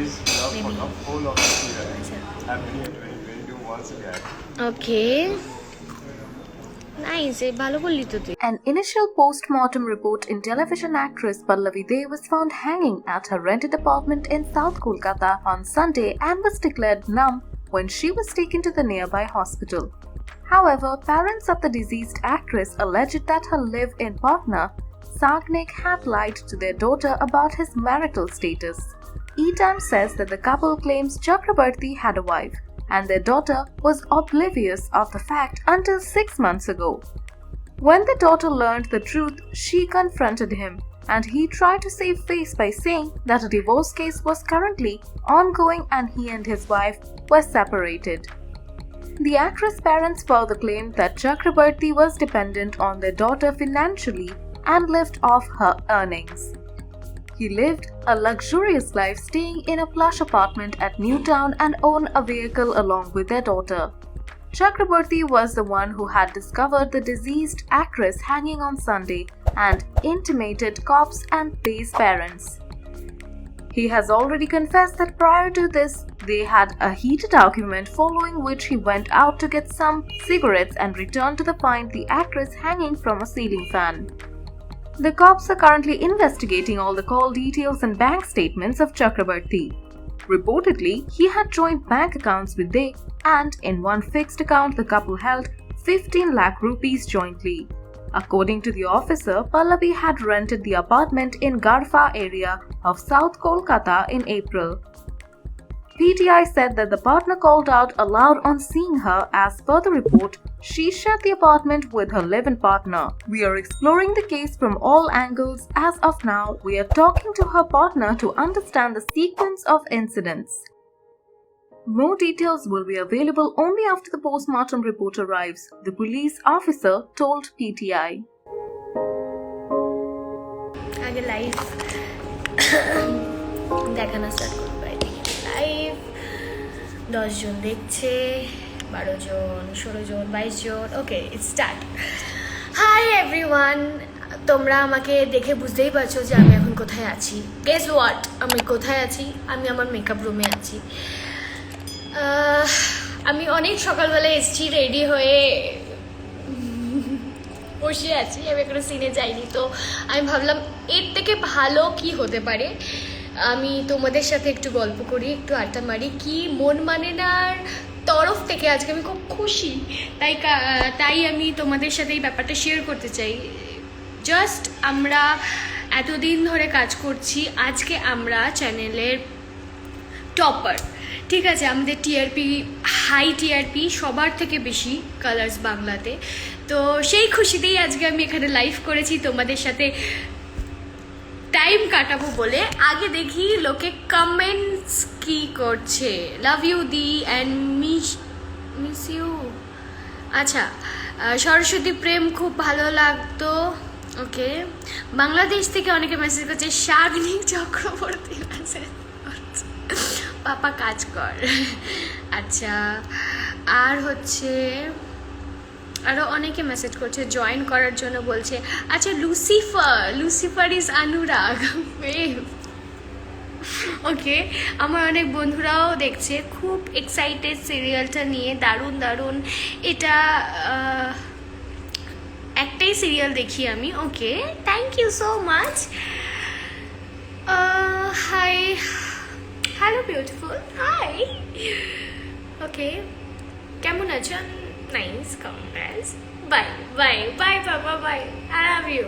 this vlog for the whole of the year. I'm ready at 2022 once again. Okay. Nice. ভালো বললি তো তুই। An initial post-mortem report in television actress Pallavi Dey was found hanging at her rented apartment in South Kolkata on Sunday and was declared numb when she was taken to the nearby hospital. However, parents of the deceased actress alleged that her live-in partner, Sagnik, had lied to their daughter about his marital status. E-Times says that the couple claims Chakrabarti had a wife, and their daughter was oblivious of the fact until 6 months ago. When the daughter learned the truth, she confronted him, and he tried to save face by saying that a divorce case was currently ongoing and he and his wife were separated. The actress' parents further claimed that Chakrabarti was dependent on their daughter financially and lived off her earnings. He lived a luxurious life, staying in a plush apartment at Newtown and owned a vehicle along with their daughter. Chakrabarti was the one who had discovered the deceased actress hanging on Sunday and intimated cops and Dey's parents. He has already confessed that prior to this, they had a heated argument, following which he went out to get some cigarettes and returned to find the actress hanging from a ceiling fan. The cops are currently investigating all the call details and bank statements of Chakrabarti. Reportedly, he had joint bank accounts with Dey, and in one fixed account the couple held 15 lakh rupees jointly. According to the officer, Pallavi had rented the apartment in Garfa area of South Kolkata in April. PTI said that the partner called out aloud on seeing her. As per the report, she shared the apartment with her live-in partner. We are exploring the case from all angles. As of now, we are talking to her partner to understand the sequence of incidents. More details will be available only after the post-mortem report arrives, the police officer told PTI. আগে live দেখানো start করবো। Live 10 জন দেখছে, 12 জন, 16 জন, 22 জন। ওকে, it's start. Hi everyone, তোমরা আমাকে দেখে বুঝতেই পারছো যে আমি এখন কোথায় আছি। গেস হোয়াট, আমি কোথায় আছি? আমি আমার মেকআপ রুমে আছি। আমি অনেক সকালবেলা এসেছি, রেডি হয়ে বসে আছি, আমি এখনো সিনে যাইনি। তো আমি ভাবলাম এর থেকে ভালো কি হতে পারে, আমি তোমাদের সাথে একটু গল্প করি, একটু আড্ডা মারি। কি মন মানে নার তরফ থেকে আজকে আমি খুব খুশি, তাই আমি তোমাদের সাথে এই ব্যাপারটা শেয়ার করতে চাই। জাস্ট আমরা এতদিন ধরে কাজ করছি, আজকে আমরা চ্যানেলের টপার, ঠিক আছে? আমাদের টিআরপি হাই, টিআরপি সবার থেকে বেশি কালার্স বাংলাতে। তো সেই খুশিতেই আজকে আমি এখানে লাইভ করেছি তোমাদের সাথে টাইম কাটাবো বলে। আগে দেখি লোকে কমেন্টস কি করছে। লাভ ইউ দি অ্যান্ড মিস ইউ। আচ্ছা, সরস্বতী প্রেম খুব ভালো লাগতো। ওকে, বাংলাদেশ থেকে অনেকে মেসেজ করছে, শাগনিক চক্রবর্তী মেসেজ করছে, পাপা কাজ কর। আচ্ছা, আর হচ্ছে আরও অনেকে মেসেজ করছে জয়েন করার জন্য, বলছে আচ্ছা লুসিফার ইজ অনুরাগ। ওকে, আমার অনেক বন্ধুরাও দেখছে, খুব এক্সাইটেড সিরিয়ালটা নিয়ে, দারুণ দারুণ। এটা একটাই সিরিয়াল দেখি আমি। Okay, thank you so much. Hi, hello beautiful, hi. Okay, কেমন আছো? Nice, congrats, bye bye bye বাবা, bye, I love you.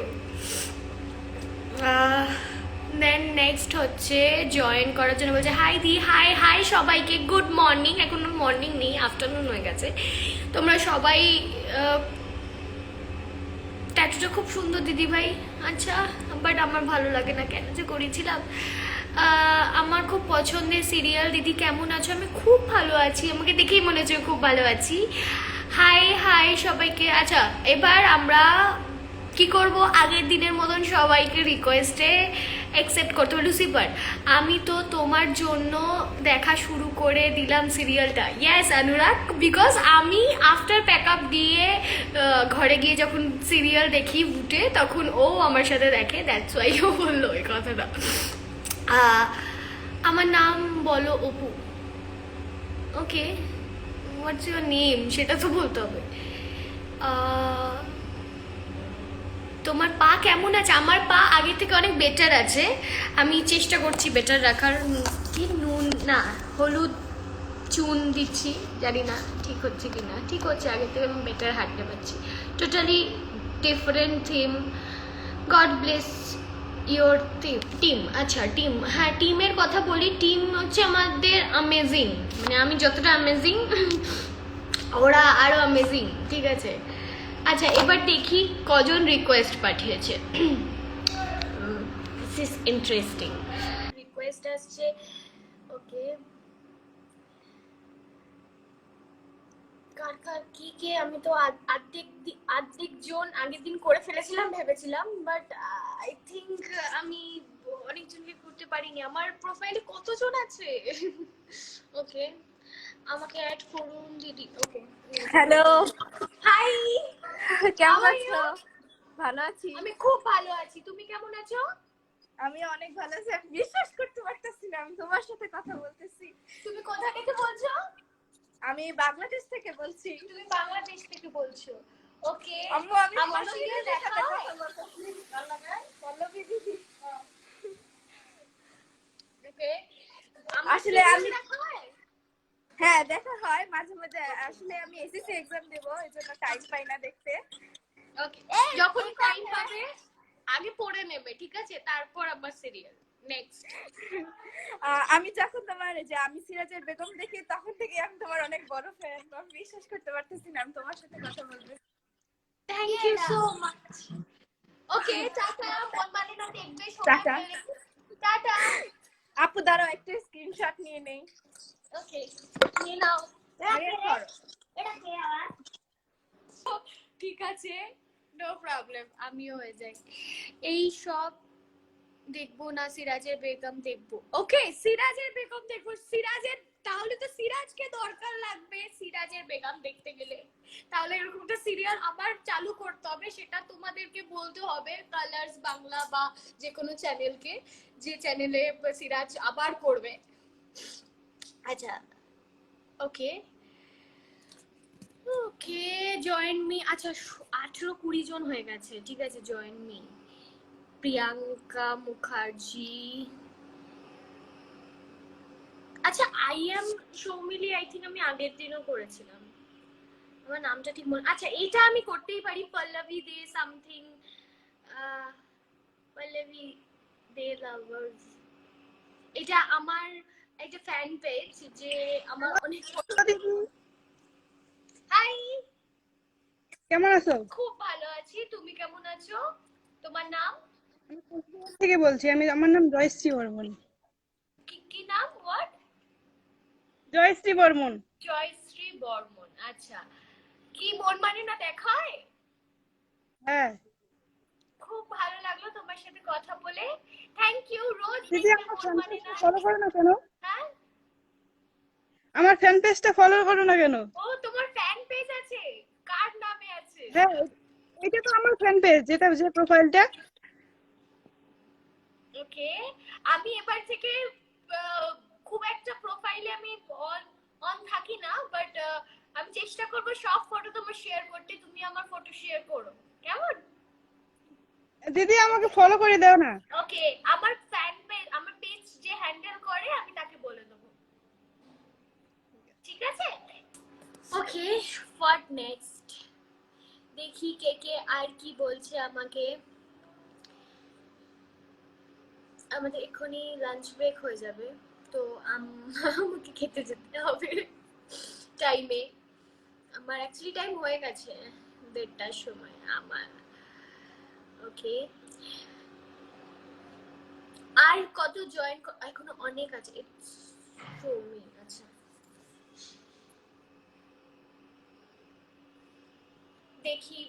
Then next হচ্ছে জয়েন করার জন্য বলছে হাই দি, হাই হাই সবাইকে, গুড মর্নিং। এখন মর্নিং নেই, আফটারনুন হয়ে গেছে। তোমরা সবাই, ট্যাটুটা খুব সুন্দর দিদি ভাই। আচ্ছা, বাট আমার ভালো লাগে না, কেন যে করেছিলাম। আমার খুব পছন্দের সিরিয়াল। দিদি কেমন আছো? আমি খুব ভালো আছি, আমাকে দেখেই মনে হচ্ছে খুব ভালো আছি। হাই হাই সবাইকে। আচ্ছা, এবার আমরা কি করব, আগের দিনের মতন সবাইকে রিকোয়েস্টে অ্যাকসেপ্ট করতে হবে। লুসিফার, আমি তো তোমার জন্য দেখা শুরু করে দিলাম সিরিয়ালটা। ইয়েস অনুরাগ, বিকজ আমি আফটার প্যাক আপ দিয়ে ঘরে গিয়ে যখন সিরিয়াল দেখি উঠে, তখন ও আমার সাথে দেখে, দ্যাটস ওয়াই ও বললো ওই কথাটা। আমার নাম বলো অপু। ওকে, হোয়াটস ইউর নেম সেটা তো বলতে হবে। আহ, তোমার পা কেমন আছে? আমার পা আগের থেকে অনেক বেটার আছে, আমি চেষ্টা করছি বেটার রাখার। কি নুন না হলুদ চুন দিচ্ছি, জানি না ঠিক হচ্ছে কি না। ঠিক হচ্ছে, আগের থেকে আমি বেটার হাঁটতে পারছি। Totally different theme. God bless your team. আচ্ছা টিম, হ্যাঁ টিমের কথা বলি। টিম হচ্ছে আমাদের অ্যামেজিং, মানে আমি যতটা অ্যামেজিং ওরা আরো অ্যামেজিং, ঠিক আছে। আচ্ছা এবার দেখি কজন রিকোয়েস্ট পাঠিয়েছে। This is interesting. রিকোয়েস্ট আসছে, ওকে। কার কার কি কে, আমি তো আর্ধেক জন আগের দিন করে ফেলেছিলাম ভেবেছিলাম, বাট আই থিঙ্ক আমি অনেকজনকে করতে পারিনি। আমার প্রোফাইলে কতজন আছে? ওকে, আমাকে অ্যাড করুন দিদি। ওকে, হ্যালো, হাই, কেমন আছো? ভালো আছি। আমি খুব ভালো আছি, তুমি কেমন আছো? আমি অনেক ভালো আছি। আমি বিশ্বাস করতে পারতেছি না আমি তোমার সাথে কথা বলতেছি। তুমি কোথা থেকে বলছো? আমি বাংলাদেশ থেকে বলছি। তুমি বাংলাদেশ থেকে বলছো? ওকে, আম্মু, আমি আমার পল্লবী সিরিয়াল দিদির দেখা সাথে হয়? কথা বলতেছি। পল্লবী দিদি। ওকে, আসলে আমি দেখা হয়? হ্যাঁ দেখা হয় মাঝে মাঝে। আসলে আমি এসএসসি এক্সাম দেবো, এই জন্য টাইম পাই না দেখতে। ওকে, যখন টাইম পাবে আগে পড়ে নেবে, ঠিক আছে, তারপর আবার সিরিয়াল নেক্সট। আমি যখন তোমার যে আমি সিরাজের বেগম দেখি তখন থেকে আমি তোমার অনেক বড় ফ্যান। আমি বিশ্বাস করতে পারতেছি না আমি তোমার সাথে কথা বলবো। Thank you so much. Okay, tata. মন মানে না দেখবে সময় টাটা। পেলে। টাটা। আপু দাঁড়াও, একটা স্ক্রিনশট নিয়ে নেই। ওকে, নিয়ে নাও। এটা কে আবার? ঠিক আছে, নো প্রবলেম, আমিও হয়ে যাই। এই সব দেখবো না, সিরাজের বেগম দেখবো। ওকে, সিরাজের বেগম দেখবো। সিরাজের, তাহলে তো সিরাজকে দরকার লাগবে সিরাজের বেগম দেখতে গেলে। তাহলে এরকম একটা সিরিয়াল আবার চালু করতে হবে, সেটা তোমাদেরকে বলতে হবে কালার্স বাংলা বা যে কোনো চ্যানেলকে, যে চ্যানেলে সিরাজ আবার করবে। আচ্ছা ওকে, ওকে জয়েন মি। আচ্ছা 18-20 জন হয়ে গেছে, ঠিক আছে, জয়েন মি। প্রিয়াঙ্কা মুখার্জি। আচ্ছা I am Soumili, I think আমি আগের দিনও করেছিলাম, আমার নামটা ঠিক মনে। আচ্ছা এইটা আমি করতেই পারি, পল্লবী দে সামথিং, পল্লবী দে লাভার্স। এটা আমার একটা ফ্যান পেজ, যে আমার অনেক। হাই, কেমন আছো? খুব ভালো আছি, তুমি কেমন আছো? তোমার নাম? আমি কোচবিহার থেকে বলছি। আমার নাম জয়শ্রী বর্মন। কি নাম? হোয়াট? জয়শ্রী বর্মন। জয়শ্রী বর্মন। আচ্ছা, কি মন মানে না দেখায়? হ্যাঁ খুব ভালো লাগলো তোমার সাথে কথা বলে, থ্যাংক ইউ। রোজ দিদি, দেখবে আমার মন ফ্যান মানে না। পেজটা ফলো করো না কেন? হ্যাঁ, আমার ফ্যান পেজটা ফলো করো না কেন? ও তোমার ফ্যান পেজ আছে? কার নামে আছে? হ্যাঁ, এটা তো আমার ফ্যান পেজ, যেটা যে প্রোফাইলটা। ওকে, আমি এবার থেকে খুব একটা প্রোফাইলে আমি অন অন থাকি না, বাট আমি চেষ্টা করব সব ফটো তোমার শেয়ার করতে, তুমি আমার ফটো শেয়ার করো, কেমন? দিদি আমাকে ফলো করে দাও না। ওকে, আমার ফ্যান পেজ, আমার পেজ যে হ্যান্ডেল করে আমি তাকে বলে দেবো, ঠিক আছে? ওকে, হোয়াট নেক্সট, দেখি কে কে আর কি বলছে আমাকে। আমাদের এক্ষুনি লাঞ্চ ব্রেক হয়ে যাবে, তো আমাকে খেতে যেতে হবে টাইমে। আমার অ্যাকচুয়ালি টাইম হয়ে গেছে 1:30টার সময় আমার। ওকে, আর কত জয়েন, এখনো অনেক আছে। It's so me. আচ্ছা দেখি